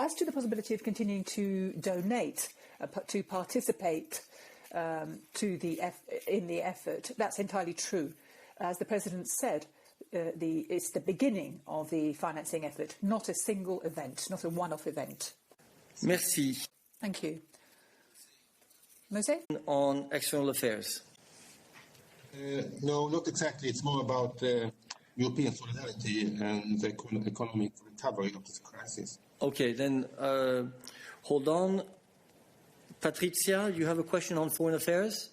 As to the possibility of continuing to donate, to participate in the effort, that's entirely true. As the President said, it's the beginning of the financing effort, not a single event, not a one-off event. Merci. Thank you. Mose? On external affairs. No, not exactly. It's more about European solidarity and the economic recovery of this crisis. Okay, then hold on. Patricia, you have a question on foreign affairs?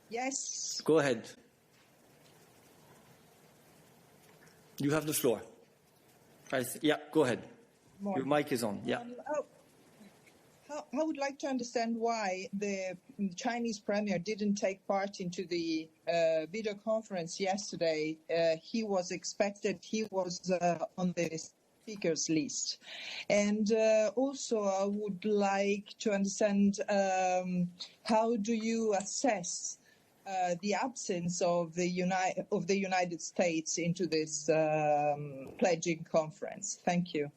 Yes. Go ahead. You have the floor. Yeah, go ahead. Your mic is on. Yeah. I would like to understand why the Chinese premier didn't take part into the video conference yesterday. He was on the speakers list. And also I would like to understand how do you assess the absence of the United States into this pledging conference? Thank you.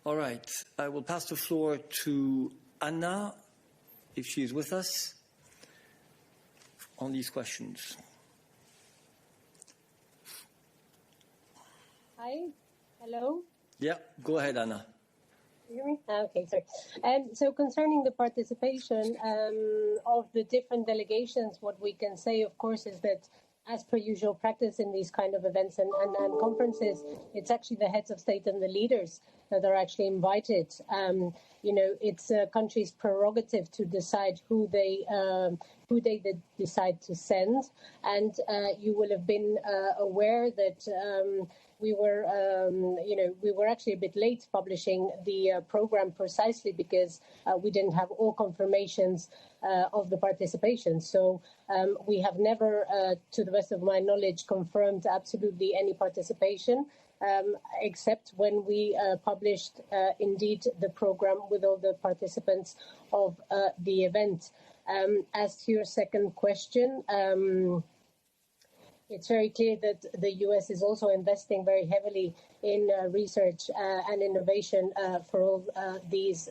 All right. I will pass the floor to Anna, if she is with us, on these questions. Hi. Hello. Yeah. Go ahead, Anna. You hear me? Okay, sorry. So concerning the participation of the different delegations, what we can say, of course, is that as per usual practice in these kind of events and conferences, it's actually the heads of state and the leaders that are actually invited. It's a country's prerogative to decide who they decide to send. And you will have been aware that we were actually a bit late publishing the program precisely because we didn't have all confirmations of the participation. So we have never, to the best of my knowledge, confirmed absolutely any participation, except when we published indeed the program with all the participants of the event. As to your second question, it's very clear that the US is also investing very heavily in research and innovation for all this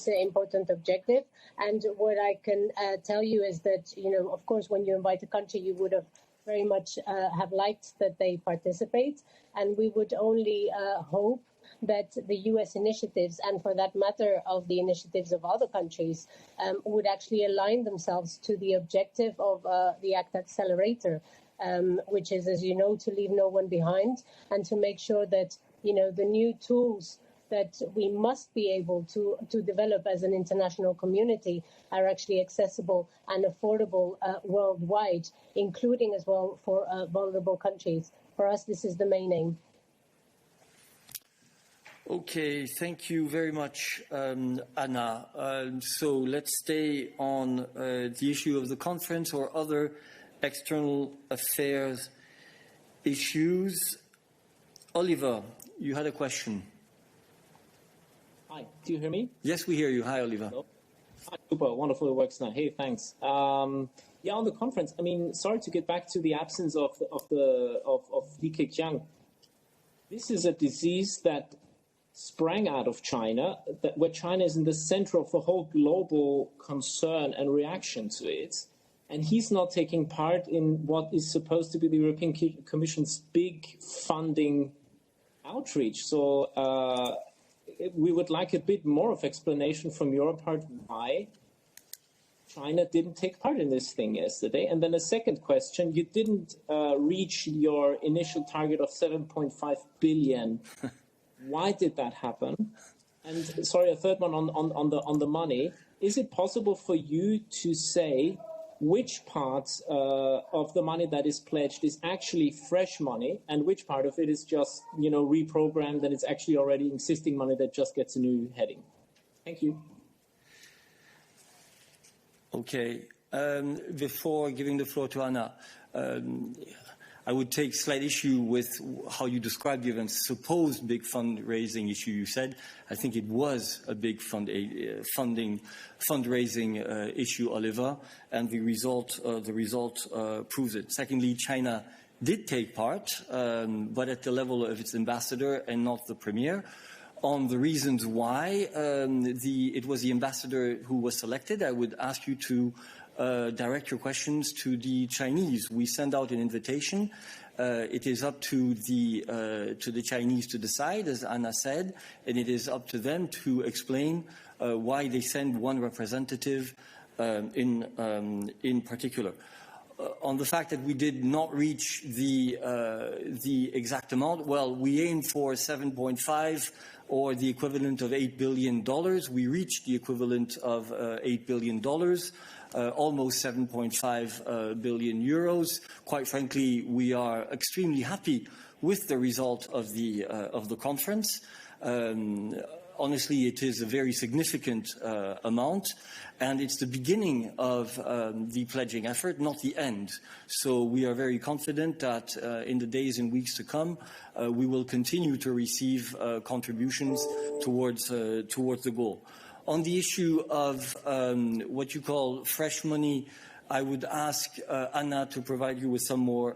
important objective. And what I can tell you is that, of course, when you invite a country, you would have very much have liked that they participate. And we would only hope that the US initiatives, and for that matter of the initiatives of other countries, would actually align themselves to the objective of the ACT Accelerator, which is, as you know, to leave no one behind and to make sure that, the new tools that we must be able to develop as an international community are actually accessible and affordable worldwide, including as well for vulnerable countries. For us, this is the main aim. Okay, thank you very much, Anna. So let's stay on the issue of the conference or other external affairs issues. Oliver, you had a question. Hi, do you hear me? Yes, we hear you. Hi, Oliver. Hello. Hi, super, wonderful, it works now. Hey, thanks. On the conference, sorry to get back to the absence of Li Keqiang. This is a disease that sprang out of China, where China is in the center of the whole global concern and reaction to it. And he's not taking part in what is supposed to be the European Commission's big funding outreach. So we would like a bit more of explanation from your part why China didn't take part in this thing yesterday. And then a second question, you didn't reach your initial target of 7.5 billion. Why did that happen? And sorry, a third one on the money. Is it possible for you to say which parts of the money that is pledged is actually fresh money and which part of it is just, reprogrammed and it's actually already existing money that just gets a new heading? Thank you. Okay. Before giving the floor to Anna, I would take slight issue with how you described the event. Supposed big fundraising issue, you said. I think it was a big fundraising issue, Oliver, and the result proves it. Secondly, China did take part, but at the level of its ambassador and not the premier. On the reasons why it was the ambassador who was selected, I would ask you to direct your questions to the Chinese. We send out an invitation. It is up to the Chinese to decide, as Anna said, and it is up to them to explain why they send one representative in particular. On the fact that we did not reach the exact amount, well, we aimed for 7.5 or the equivalent of $8 billion. We reached the equivalent of $8 billion. Almost 7.5 billion euros. Quite frankly, we are extremely happy with the result of the conference. Honestly, it is a very significant amount, and it's the beginning of the pledging effort, not the end. So we are very confident that in the days and weeks to come, we will continue to receive contributions towards the goal. On the issue of what you call fresh money, I would ask Anna to provide you with some more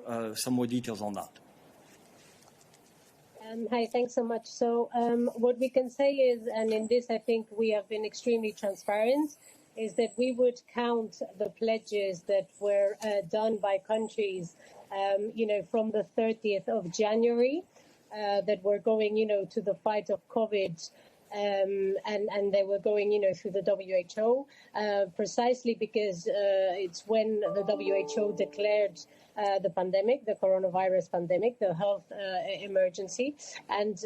details on that. Hi, thanks so much. So what we can say is, and in this I think we have been extremely transparent, is that we would count the pledges that were done by countries, from the 30th of January, that were going, to the fight of COVID. And they were going, through the WHO, precisely because it's when the WHO declared the pandemic, the coronavirus pandemic, the health emergency. And,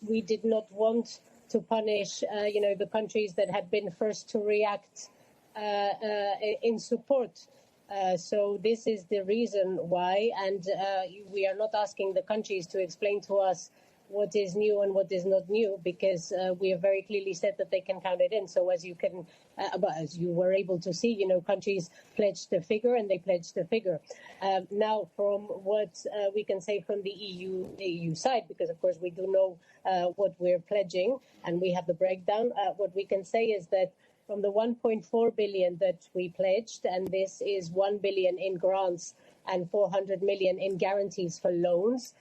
we did not want to punish, the countries that had been first to react in support. So this is the reason why. And we are not asking the countries to explain to us what is new and what is not new, because we have very clearly said that they can count it in. So as you were able to see, countries pledged the figure and they pledged the figure. Now, from what we can say from the EU side, because of course we do know what we're pledging and we have the breakdown, what we can say is that from the 1.4 billion that we pledged, and this is 1 billion in grants and 400 million in guarantees for loans,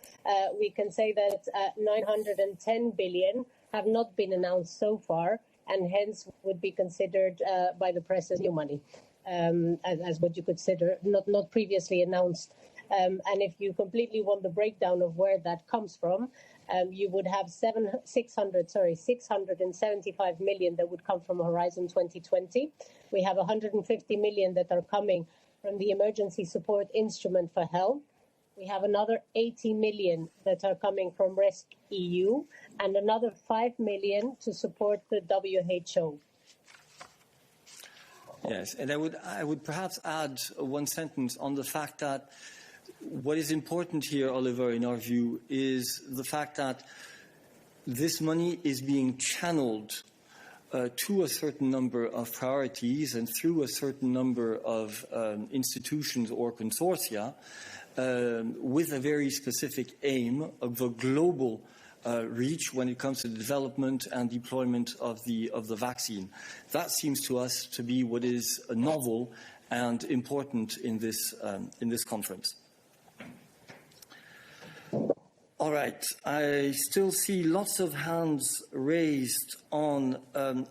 we can say that 910 billion have not been announced so far, and hence would be considered by the press as new money, as what you consider not previously announced. And if you completely want the breakdown of where that comes from, you would have 675 million that would come from Horizon 2020. We have 150 million that are coming from the Emergency Support Instrument for Health. We have another 80 million that are coming from RESC-EU, and another 5 million to support the WHO. Yes, and I would perhaps add one sentence on the fact that what is important here, Oliver, in our view, is the fact that this money is being channeled to a certain number of priorities and through a certain number of institutions or consortia with a very specific aim of the global reach when it comes to the development and deployment of the vaccine. That seems to us to be what is novel and important in this conference. All right. I still see lots of hands raised on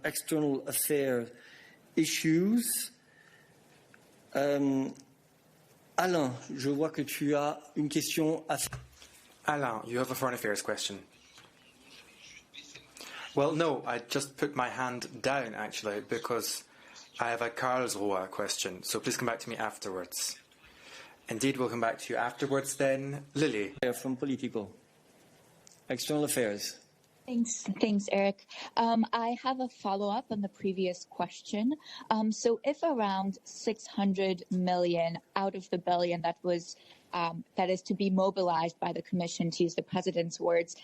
external affairs issues. Alain, je vois que tu as une question à faire. Alain, you have a foreign affairs question. Well, no, I just put my hand down, actually, because I have a Karlsruhe question. So please come back to me afterwards. Indeed, we'll come back to you afterwards then. Lily. From Political. External Affairs. Thanks, Eric. I have a follow-up on the previous question. So if around 600 million out of the billion that is to be mobilized by the Commission, to use the President's words,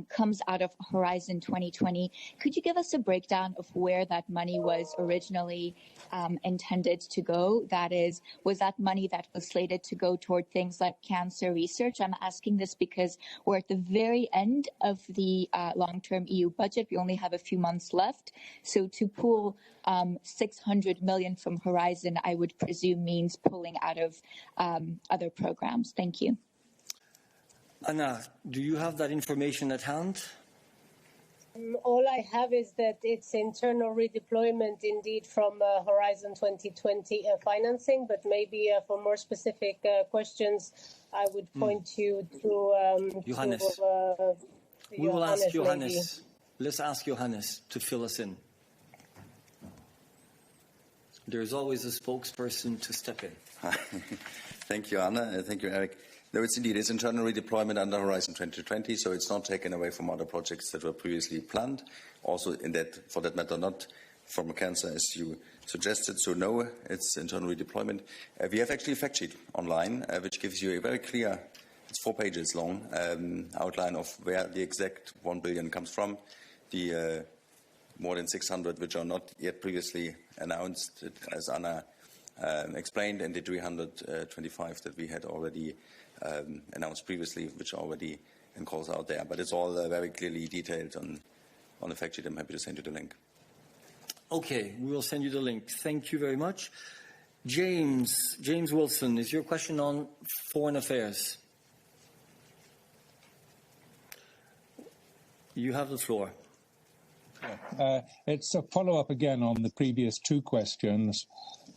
comes out of Horizon 2020, could you give us a breakdown of where that money was originally intended to go? That is, was that money that was slated to go toward things like cancer research? I'm asking this because we're at the very end of the long-term EU budget. We only have a few months left. So to pull 600 million from Horizon, I would presume means pulling out of other programs. programs? Thank you. Anna, do you have that information at hand? All I have is that it's internal redeployment indeed from Horizon 2020 financing, but maybe for more specific questions, I would point you to Johannes. We will ask Johannes. Maybe. Let's ask Johannes to fill us in. There's always a spokesperson to step in. Thank you, Anna. Thank you, Eric. No, it's indeed. It's internal redeployment under Horizon 2020, so it's not taken away from other projects that were previously planned. Also, for that matter, not from cancer, as you suggested. So, no, it's internal redeployment. We have actually a fact sheet online, which gives you a very clear, it's 4 pages long, outline of where the exact 1 billion comes from. The more than 600 which are not yet previously announced, as Anna explained, and the 325 that we had already announced previously, which are already in calls out there. But it's all very clearly detailed on the fact sheet. I'm happy to send you the link. Okay, we will send you the link. Thank you very much. James Wilson, is your question on foreign affairs? You have the floor. It's a follow-up again on the previous 2 questions.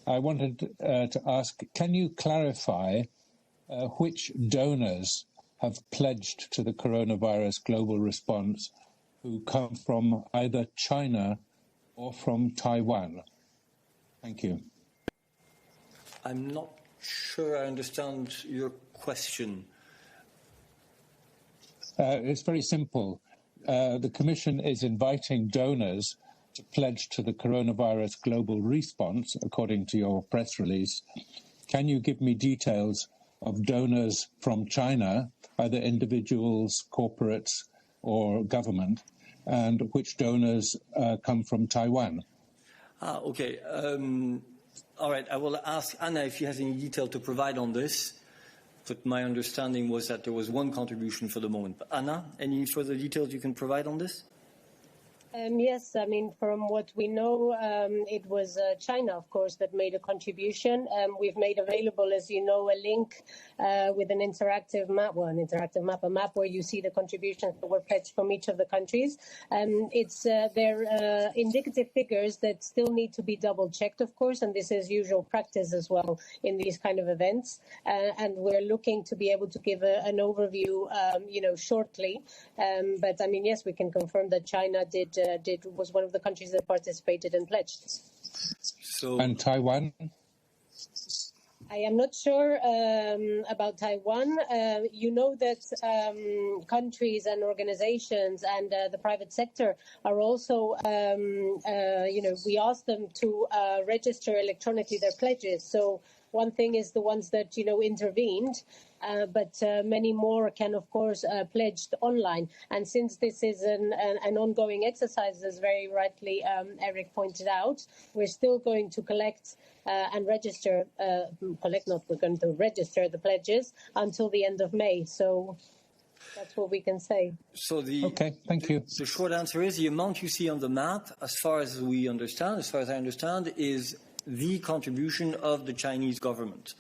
I wanted to ask, can you clarify which donors have pledged to the coronavirus global response who come from either China or from Taiwan? Thank you. I'm not sure I understand your question. It's very simple. The Commission is inviting donors to pledge to the coronavirus global response, according to your press release. Can you give me details of donors from China, either individuals, corporates, or government, and which donors come from Taiwan? Okay. All right. I will ask Anna if she has any detail to provide on this. But my understanding was that there was one contribution for the moment. But Anna, any further details you can provide on this? Yes, I mean, from what we know, it was China, of course, that made a contribution. We've made available, as you know, a link with an interactive map, a map where you see the contributions that were pledged from each of the countries. They're indicative figures that still need to be double-checked, of course, and this is usual practice as well in these kind of events. And we're looking to be able to give an overview, shortly. But, I mean, yes, we can confirm that China was one of the countries that participated and pledged. And Taiwan? I am not sure about Taiwan. You know that countries and organizations and the private sector are also, we ask them to register electronically their pledges. So one thing is the ones that, intervened. But many more can, of course, pledged online. And since this is an ongoing exercise, as very rightly Eric pointed out, we're still going to collect and register, we're going to register the pledges until the end of May. So that's what we can say. So okay, thank you. The short answer is the amount you see on the map, as far as I understand, is the contribution of the Chinese government.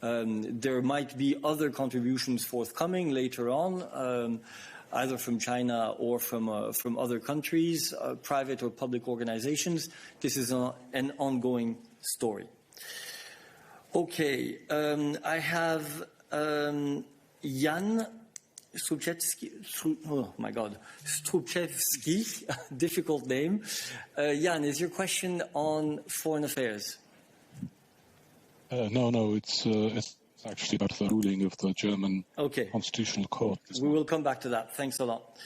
There might be other contributions forthcoming later on, either from China or from other countries, private or public organizations. This is an ongoing story. Okay, I have Jan Strupczewski. Strupczewski, difficult name. Jan, is your question on foreign affairs? No, it's actually about the ruling of the German Constitutional Court. We will come back to that. Thanks a lot.